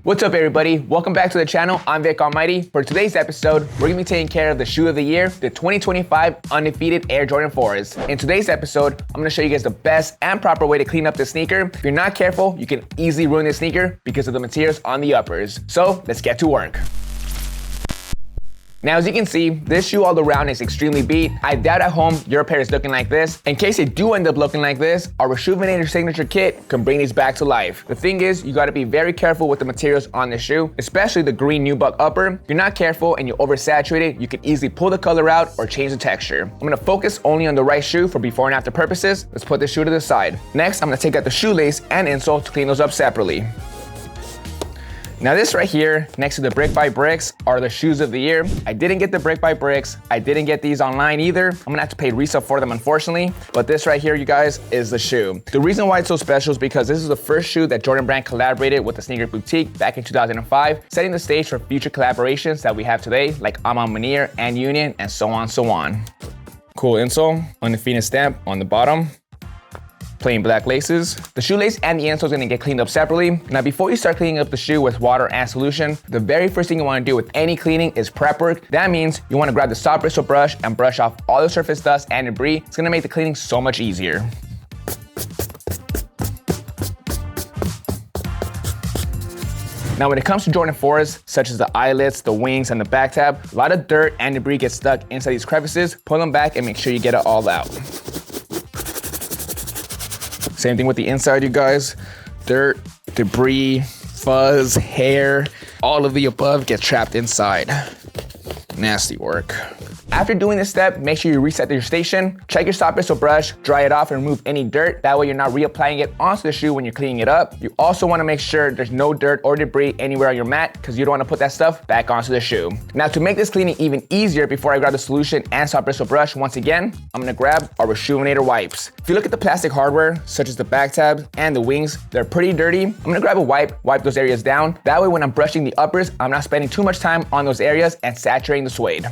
What's up everybody? Welcome back to the channel. I'm Vick Almighty. For today's episode, we're gonna be taking care of the shoe of the year, the 2025 Undefeated Air Jordan 4s. In today's episode, I'm gonna show you guys the best and proper way to clean up the sneaker. If you're not careful, you can easily ruin the sneaker because of the materials on the uppers. So let's get to work. Now, as you can see, this shoe all around is extremely beat. I doubt at home your pair is looking like this. In case they do end up looking like this, our Reshoevn8r signature kit can bring these back to life. The thing is, you gotta be very careful with the materials on the shoe, especially the green nubuck upper. If you're not careful and you oversaturate it, you can easily pull the color out or change the texture. I'm gonna focus only on the right shoe for before and after purposes. Let's put the shoe to the side. Next, I'm gonna take out the shoelace and insole to clean those up separately. Now this right here, next to the Brick by Bricks, are the shoes of the year. I didn't get the Brick by Bricks. I didn't get these online either. I'm gonna have to pay resale for them, unfortunately. But this right here, you guys, is the shoe. The reason why it's so special is because this is the first shoe that Jordan Brand collaborated with the Sneaker Boutique back in 2005, setting the stage for future collaborations that we have today, like Munir and Union, and so on, so on. Cool insole, Undefeated stamp on the bottom. Plain black laces. The shoelace and the insole is gonna get cleaned up separately. Now, before you start cleaning up the shoe with water and solution, the very first thing you wanna do with any cleaning is prep work. That means you wanna grab the soft bristle brush and brush off all the surface dust and debris. It's gonna make the cleaning so much easier. Now, when it comes to Jordan 4s, such as the eyelets, the wings, and the back tab, a lot of dirt and debris gets stuck inside these crevices. Pull them back and make sure you get it all out. Same thing with the inside, you guys. Dirt, debris, fuzz, hair, all of the above gets trapped inside. Nasty work. After doing this step, make sure you reset your station, check your soft bristle brush, dry it off and remove any dirt. That way you're not reapplying it onto the shoe when you're cleaning it up. You also wanna make sure there's no dirt or debris anywhere on your mat because you don't wanna put that stuff back onto the shoe. Now, to make this cleaning even easier, before I grab the solution and soft bristle brush, once again, I'm gonna grab our Reshoevn8r wipes. If you look at the plastic hardware, such as the back tabs and the wings, they're pretty dirty. I'm gonna grab a wipe those areas down. That way when I'm brushing the uppers, I'm not spending too much time on those areas and saturating the suede.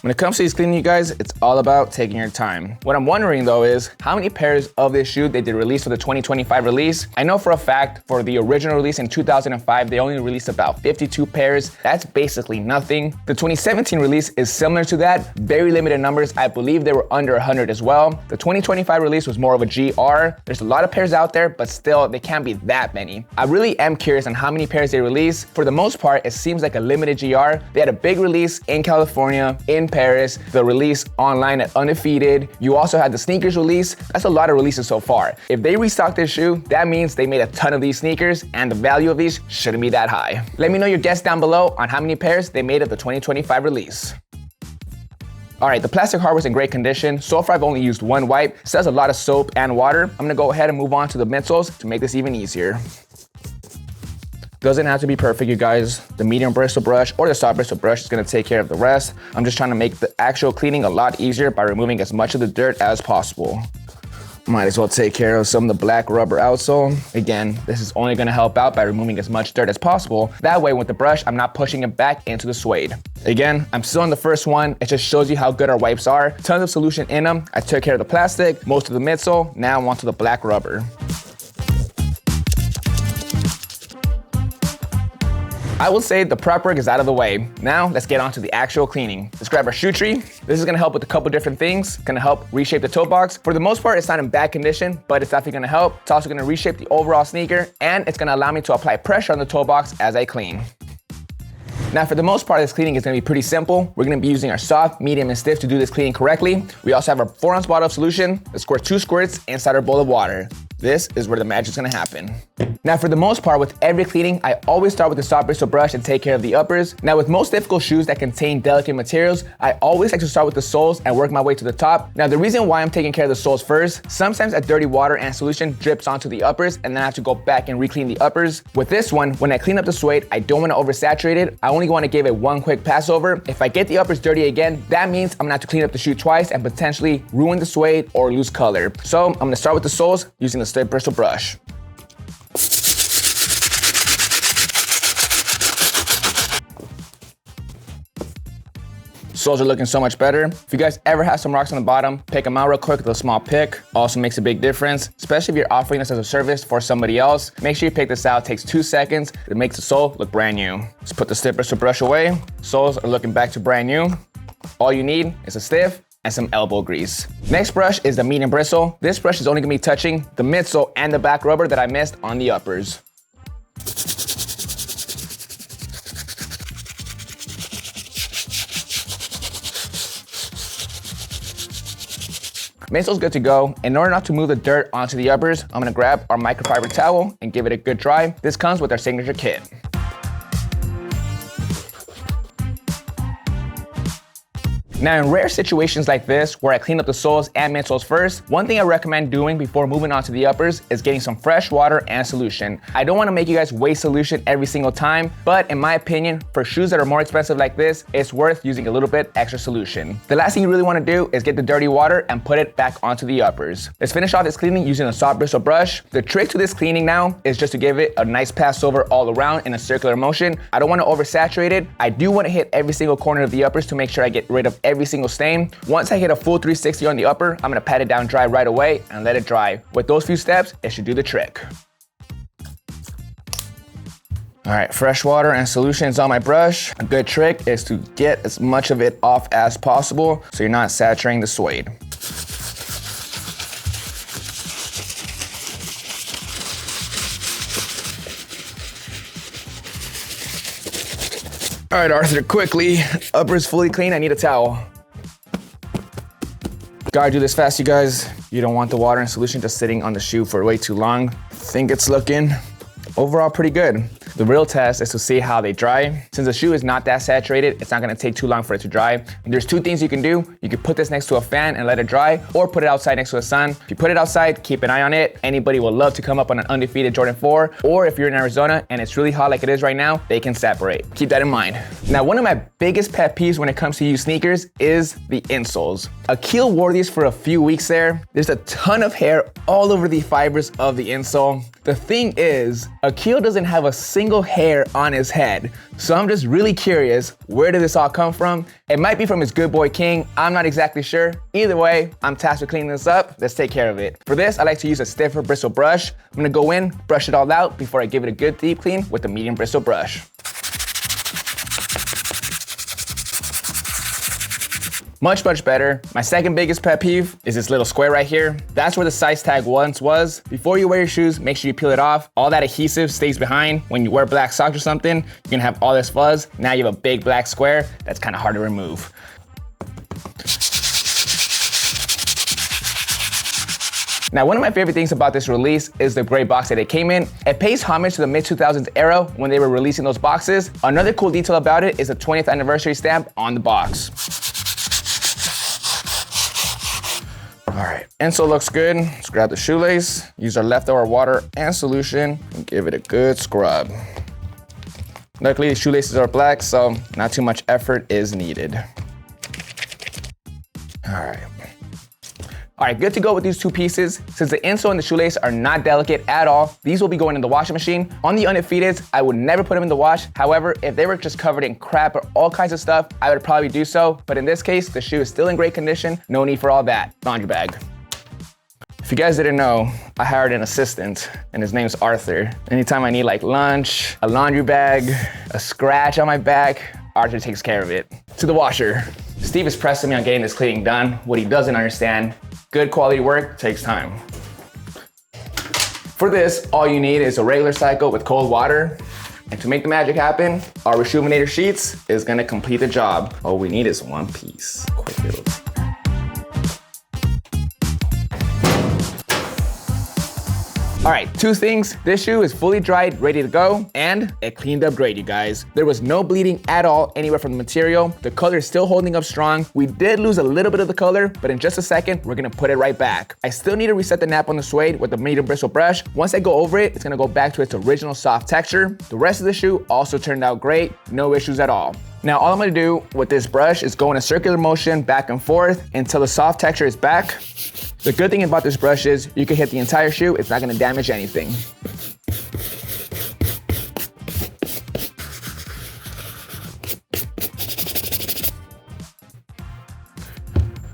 When it comes to these cleaning, you guys, it's all about taking your time. What I'm wondering though is how many pairs of this shoe they did release for the 2025 release. I know for a fact for the original release in 2005, they only released about 52 pairs. That's basically nothing. The 2017 release is similar to that, very limited numbers. I believe they were under 100 as well. The 2025 release was more of a GR. There's a lot of pairs out there, but still they can't be that many. I really am curious on how many pairs they released. For the most part, it seems like a limited GR. They had a big release in California, in Paris, the release online at Undefeated. You also had the sneakers release. That's a lot of releases so far. If they restocked this shoe, that means they made a ton of these sneakers and the value of these shouldn't be that high. Let me know your guess down below on how many pairs they made of the 2025 release. All right, the plastic hardware is in great condition. So far, I've only used one wipe. It has a lot of soap and water. I'm gonna go ahead and move on to the midsoles to make this even easier. Doesn't have to be perfect, you guys. The medium bristle brush or the soft bristle brush is gonna take care of the rest. I'm just trying to make the actual cleaning a lot easier by removing as much of the dirt as possible. Might as well take care of some of the black rubber outsole. Again, this is only gonna help out by removing as much dirt as possible. That way with the brush, I'm not pushing it back into the suede. Again, I'm still on the first one. It just shows you how good our wipes are. Tons of solution in them. I took care of the plastic, most of the midsole. Now I'm onto the black rubber. I will say the prep work is out of the way. Now let's get on to the actual cleaning. Let's grab our shoe tree. This is gonna help with a couple different things. It's gonna help reshape the toe box. For the most part, it's not in bad condition, but it's definitely gonna help. It's also gonna reshape the overall sneaker, and it's gonna allow me to apply pressure on the toe box as I clean. Now, for the most part, this cleaning is gonna be pretty simple. We're gonna be using our soft, medium, and stiff to do this cleaning correctly. We also have our 4-ounce bottle of solution. Let's squirt 2 squirts inside our bowl of water. This is where the magic's gonna happen. Now, for the most part, with every cleaning, I always start with the soft bristle brush and take care of the uppers. Now, with most difficult shoes that contain delicate materials, I always like to start with the soles and work my way to the top. Now, the reason why I'm taking care of the soles first, sometimes a dirty water and solution drips onto the uppers, and then I have to go back and re-clean the uppers. With this one, when I clean up the suede, I don't wanna oversaturate it. I only wanna give it one quick pass over. If I get the uppers dirty again, that means I'm gonna have to clean up the shoe twice and potentially ruin the suede or lose color. So I'm gonna start with the soles using the stiff bristle brush. Soles are looking so much better. If you guys ever have some rocks on the bottom, pick them out real quick with a small pick. Also makes a big difference, especially if you're offering this as a service for somebody else. Make sure you pick this out. It takes 2 seconds. It makes the sole look brand new. Let's put the stiff bristle brush away. Soles are looking back to brand new. All you need is a stiff and some elbow grease. Next brush is the medium bristle. This brush is only gonna be touching the midsole and the back rubber that I missed on the uppers. Midsole's good to go. In order not to move the dirt onto the uppers, I'm gonna grab our microfiber towel and give it a good dry. This comes with our signature kit. Now, in rare situations like this, where I clean up the soles and midsoles first, one thing I recommend doing before moving on to the uppers is getting some fresh water and solution. I don't wanna make you guys waste solution every single time, but in my opinion, for shoes that are more expensive like this, it's worth using a little bit extra solution. The last thing you really wanna do is get the dirty water and put it back onto the uppers. Let's finish off this cleaning using a soft bristle brush. The trick to this cleaning now is just to give it a nice pass over all around in a circular motion. I don't wanna oversaturate it. I do wanna hit every single corner of the uppers to make sure I get rid of every single stain. Once I hit a full 360 on the upper, I'm gonna pat it down dry right away and let it dry. With those few steps, it should do the trick. All right, fresh water and solution is on my brush. A good trick is to get as much of it off as possible so you're not saturating the suede. All right, Arthur, quickly. Upper is fully clean, I need a towel. Gotta do this fast, you guys. You don't want the water and solution just sitting on the shoe for way too long. I think it's looking overall pretty good. The real test is to see how they dry. Since the shoe is not that saturated, it's not gonna take too long for it to dry. And there's 2 things you can do. You can put this next to a fan and let it dry, or put it outside next to the sun. If you put it outside, keep an eye on it. Anybody will love to come up on an undefeated Jordan 4, or if you're in Arizona and it's really hot like it is right now, they can separate. Keep that in mind. Now, one of my biggest pet peeves when it comes to used sneakers is the insoles. Akil wore these for a few weeks there. There's a ton of hair all over the fibers of the insole. The thing is, Akil doesn't have a single hair on his head. So I'm just really curious, where did this all come from? It might be from his good boy King, I'm not exactly sure. Either way, I'm tasked with cleaning this up. Let's take care of it. For this, I like to use a stiffer bristle brush. I'm gonna go in, brush it all out before I give it a good deep clean with the medium bristle brush. Much, much better. My second biggest pet peeve is this little square right here. That's where the size tag once was. Before you wear your shoes, make sure you peel it off. All that adhesive stays behind. When you wear black socks or something, you're gonna have all this fuzz. Now you have a big black square that's kind of hard to remove. Now, one of my favorite things about this release is the gray box that it came in. It pays homage to the mid-2000s era when they were releasing those boxes. Another cool detail about it is the 20th anniversary stamp on the box. All right, insole looks good. Let's grab the shoelace, use our leftover water and solution, and give it a good scrub. Luckily, the shoelaces are black, so not too much effort is needed. All right, good to go with these 2 pieces. Since the insole and the shoelace are not delicate at all, these will be going in the washing machine. On the Undefeateds, I would never put them in the wash. However, if they were just covered in crap or all kinds of stuff, I would probably do so. But in this case, the shoe is still in great condition. No need for all that. Laundry bag. If you guys didn't know, I hired an assistant and his name's Arthur. Anytime I need like lunch, a laundry bag, a scratch on my back, Arthur takes care of it. To the washer. Steve is pressing me on getting this cleaning done. What he doesn't understand, good quality work takes time. For this, all you need is a regular cycle with cold water. And to make the magic happen, our Reshoevn8r sheets is gonna complete the job. All we need is 1 piece. Quick little. All right, 2 things. This shoe is fully dried, ready to go, and it cleaned up great, you guys. There was no bleeding at all anywhere from the material. The color is still holding up strong. We did lose a little bit of the color, but in just a second, we're gonna put it right back. I still need to reset the nap on the suede with the medium bristle brush. Once I go over it, it's gonna go back to its original soft texture. The rest of the shoe also turned out great, no issues at all. Now, all I'm gonna do with this brush is go in a circular motion back and forth until the soft texture is back. The good thing about this brush is you can hit the entire shoe, it's not gonna damage anything.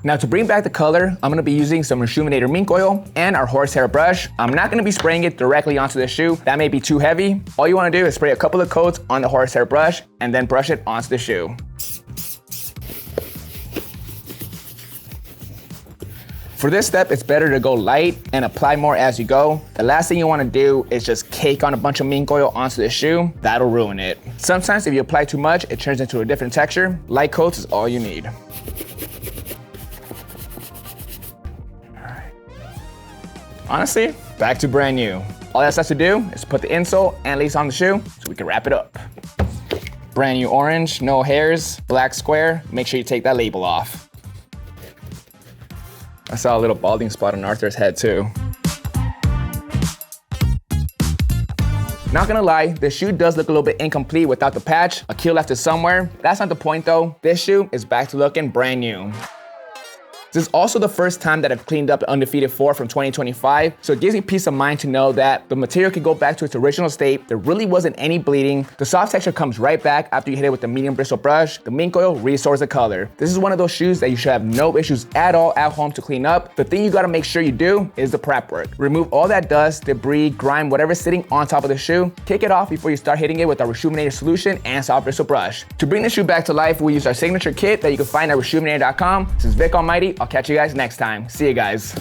Now to bring back the color, I'm gonna be using some Reshoevn8r Mink Oil and our horsehair brush. I'm not gonna be spraying it directly onto the shoe. That may be too heavy. All you wanna do is spray a couple of coats on the horsehair brush and then brush it onto the shoe. For this step, it's better to go light and apply more as you go. The last thing you wanna do is just cake on a bunch of mink oil onto the shoe. That'll ruin it. Sometimes if you apply too much, it turns into a different texture. Light coats is all you need. Honestly, back to brand new. All that's left to do is put the insole and lace on the shoe so we can wrap it up. Brand new orange, no hairs, black square. Make sure you take that label off. I saw a little balding spot on Arthur's head too. Not gonna lie, the shoe does look a little bit incomplete without the patch. A keel left it somewhere. That's not the point though. This shoe is back to looking brand new. This is also the first time that I've cleaned up the Undefeated 4 from 2025, so it gives me peace of mind to know that the material can go back to its original state. There really wasn't any bleeding. The soft texture comes right back after you hit it with the medium bristle brush. The mink oil restores the color. This is one of those shoes that you should have no issues at all at home to clean up. The thing you gotta make sure you do is the prep work. Remove all that dust, debris, grime, whatever's sitting on top of the shoe. Kick it off before you start hitting it with our Reshoevn8r solution and soft bristle brush. To bring the shoe back to life, we use our signature kit that you can find at Reshoevn8r.com. This is Vick Almighty. I'll catch you guys next time. See you guys.